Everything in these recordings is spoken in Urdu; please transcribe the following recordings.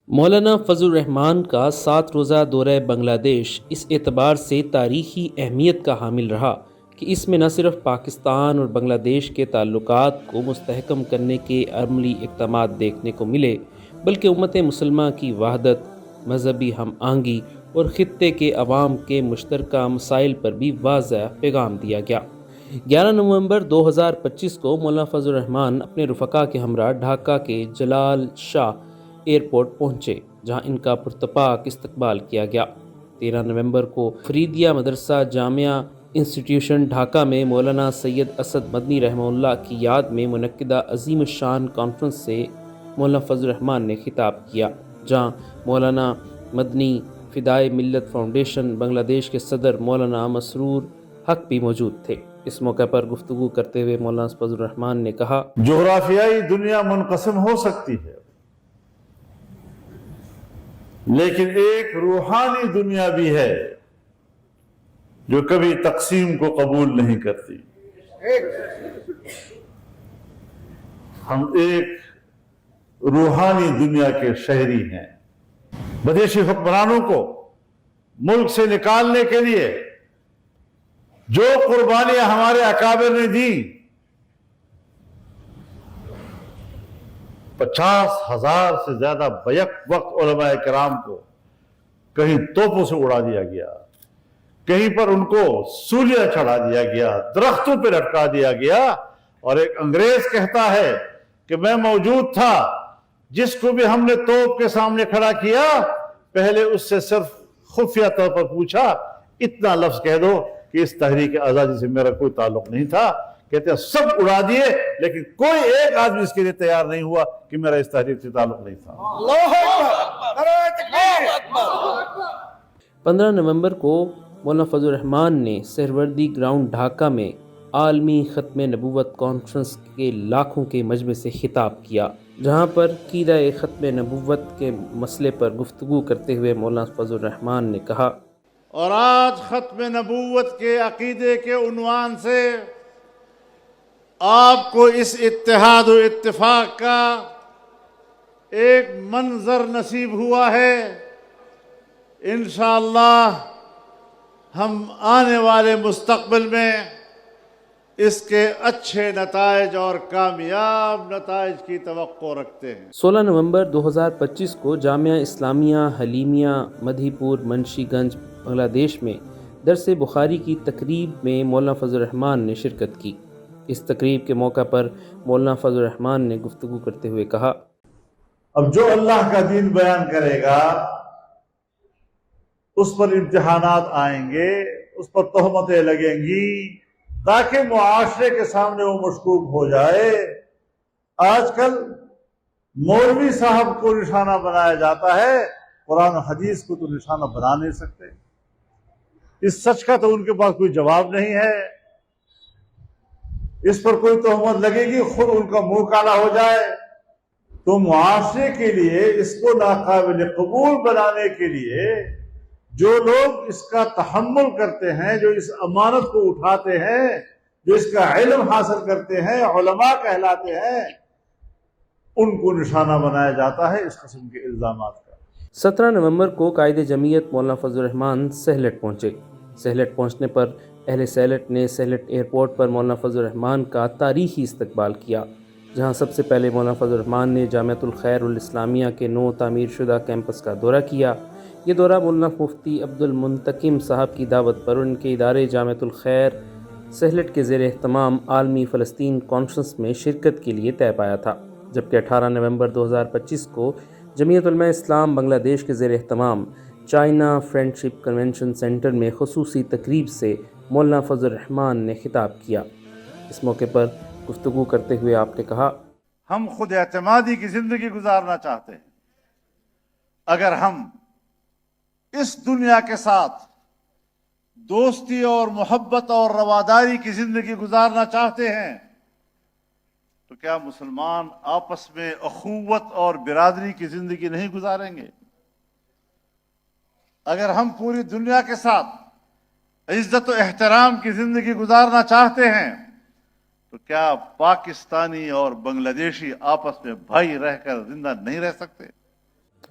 مولانا فضل الرحمان کا 7 روزہ دورہ بنگلہ دیش اس اعتبار سے تاریخی اہمیت کا حامل رہا کہ اس میں نہ صرف پاکستان اور بنگلہ دیش کے تعلقات کو مستحکم کرنے کے عملی اقدامات دیکھنے کو ملے، بلکہ امت مسلمہ کی وحدت، مذہبی ہم آہنگی اور خطے کے عوام کے مشترکہ مسائل پر بھی واضح پیغام دیا گیا۔ 11 نومبر 2025 کو مولانا فضل الرحمان اپنے رفقا کے ہمراہ ڈھاکہ کے جلال شاہ ایئرپورٹ پہنچے، جہاں ان کا پرتپاک استقبال کیا گیا۔ 13 نومبر کو فریدیہ مدرسہ جامعہ انسٹیٹیوشن ڈھاکہ میں مولانا سید اسد مدنی رحمہ اللہ کی یاد میں منعقدہ عظیم الشان کانفرنس سے مولانا فضل الرحمان نے خطاب کیا، جہاں مولانا مدنی فدائے ملت فاؤنڈیشن بنگلہ دیش کے صدر مولانا مسرور حق بھی موجود تھے۔ اس موقع پر گفتگو کرتے ہوئے مولانا فضل الرحمان نے کہا، جغرافیائی دنیا منقسم ہو سکتی ہے، لیکن ایک روحانی دنیا بھی ہے جو کبھی تقسیم کو قبول نہیں کرتی۔ ہم ایک روحانی دنیا کے شہری ہیں۔ بدیشی حکمرانوں کو ملک سے نکالنے کے لیے جو قربانیاں ہمارے اکابر نے دی، 50,000 سے زیادہ بیک وقت علماء کرام کو کہیں توپوں سے اڑا دیا گیا، کہیں پر ان کو سولیاں چڑھا دیا گیا، درختوں پہ لٹکا دیا گیا، اور ایک انگریز کہتا ہے کہ میں موجود تھا، جس کو بھی ہم نے توپ کے سامنے کھڑا کیا پہلے اس سے صرف خفیہ طور پر پوچھا، اتنا لفظ کہہ دو کہ اس تحریک آزادی سے میرا کوئی تعلق نہیں تھا۔ کہتے ہیں سب اڑا دیے، لیکن کوئی ایک آدمی اس کے لیے تیار نہیں ہوا کہ میرا اس تحریک سے تعلق نہیں تھا۔ 15 نومبر کو مولانا فضل الرحمان نے سہروردی گراؤنڈ ڈھاکہ میں عالمی ختم نبوت کانفرنس کے لاکھوں کے مجمع سے خطاب کیا، جہاں پر عقیدہ ختم نبوت کے مسئلے پر گفتگو کرتے ہوئے مولانا فضل الرحمان نے کہا، اور آج ختم نبوت کے عقیدے کے عنوان سے آپ کو اس اتحاد و اتفاق کا ایک منظر نصیب ہوا ہے۔ انشاءاللہ ہم آنے والے مستقبل میں اس کے اچھے نتائج اور کامیاب نتائج کی توقع رکھتے ہیں۔ 16 نومبر 2025 کو جامعہ اسلامیہ حلیمیہ مدھی پور منشی گنج بنگلہ دیش میں درس بخاری کی تقریب میں مولانا فضل الرحمان نے شرکت کی۔ اس تقریب کے موقع پر مولانا فضل الرحمان نے گفتگو کرتے ہوئے کہا، اب جو اللہ کا دین بیان کرے گا اس پر امتحانات آئیں گے، اس پر تہمتیں لگیں گی، تاکہ معاشرے کے سامنے وہ مشکوک ہو جائے۔ آج کل مولوی صاحب کو نشانہ بنایا جاتا ہے، قرآن و حدیث کو تو نشانہ بنا نہیں سکتے۔ اس سچ کا تو ان کے پاس کوئی جواب نہیں ہے۔ اس پر کوئی تہمت لگے گی، خود ان کا منہ کالا ہو جائے۔ تو معاشرے کے لیے اس کو ناقابل قبول بنانے کے لیے جو لوگ اس کا تحمل کرتے ہیں، جو اس امانت کو اٹھاتے ہیں، جو اس کا علم حاصل کرتے ہیں، علماء کہلاتے ہیں، ان کو نشانہ بنایا جاتا ہے اس قسم کے الزامات کا۔ 17 نومبر کو قائد جمعیت مولانا فضل الرحمان سہلٹ پہنچے۔ سہلٹ پہنچنے پر اہل سہلٹ نے سہلٹ ایئرپورٹ پر مولانا فضل الرحمان کا تاریخی استقبال کیا، جہاں سب سے پہلے مولانا فضل الرحمان نے جامعۃ الخیر الاسلامیہ کے نو تعمیر شدہ کیمپس کا دورہ کیا۔ یہ دورہ مولانا مفتی عبد المنتقم صاحب کی دعوت پر ان کے ادارے جامعۃ الخیر سہلٹ کے زیر اہتمام عالمی فلسطین کانفرنس میں شرکت کے لیے طے پایا تھا، جبکہ 18 نومبر 2025 کو جمعیت علماء اسلام بنگلہ دیش کے زیر اہتمام چائنا فرینڈشپ کنونشن سینٹر میں خصوصی تقریب سے مولانا فضل الرحمان نے خطاب کیا۔ اس موقع پر گفتگو کرتے ہوئے آپ نے کہا، ہم خود اعتمادی کی زندگی گزارنا چاہتے ہیں۔ اگر ہم اس دنیا کے ساتھ دوستی اور محبت اور رواداری کی زندگی گزارنا چاہتے ہیں تو کیا مسلمان آپس میں اخوت اور برادری کی زندگی نہیں گزاریں گے؟ اگر ہم پوری دنیا کے ساتھ عزت و احترام کی زندگی گزارنا چاہتے ہیں تو کیا پاکستانی اور بنگلہ دیشی آپس میں بھائی رہ کر زندہ نہیں رہ سکتے؟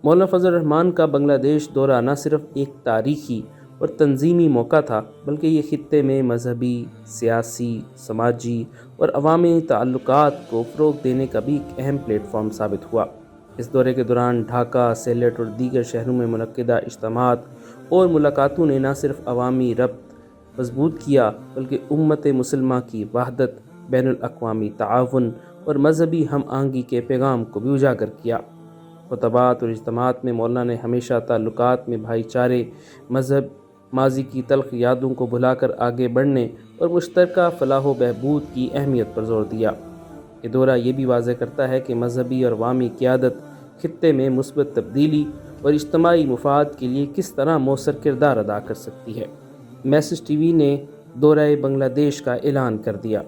مولانا فضل الرحمان کا بنگلہ دیش دورہ نہ صرف ایک تاریخی اور تنظیمی موقع تھا بلکہ یہ خطے میں مذہبی، سیاسی، سماجی اور عوامی تعلقات کو فروغ دینے کا بھی ایک اہم پلیٹ فارم ثابت ہوا۔ اس دورے کے دوران ڈھاکہ، سیلٹ اور دیگر شہروں میں منعقدہ اجتماعات اور ملاقاتوں نے نہ صرف عوامی ربط مضبوط کیا بلکہ امت مسلمہ کی وحدت، بین الاقوامی تعاون اور مذہبی ہم آہنگی کے پیغام کو بھی اجاگر کیا۔ خطبات اور اجتماعات میں مولانا نے ہمیشہ تعلقات میں بھائی چارے، مذہب، ماضی کی تلخ یادوں کو بھلا کر آگے بڑھنے اور مشترکہ فلاح و بہبود کی اہمیت پر زور دیا۔ یہ دورہ یہ بھی واضح کرتا ہے کہ مذہبی اور عوامی قیادت خطے میں مثبت تبدیلی اور اجتماعی مفاد کے لیے کس طرح مؤثر کردار ادا کر سکتی ہے۔ میسج ٹی وی نے دورہ بنگلہ دیش کا اعلان کر دیا۔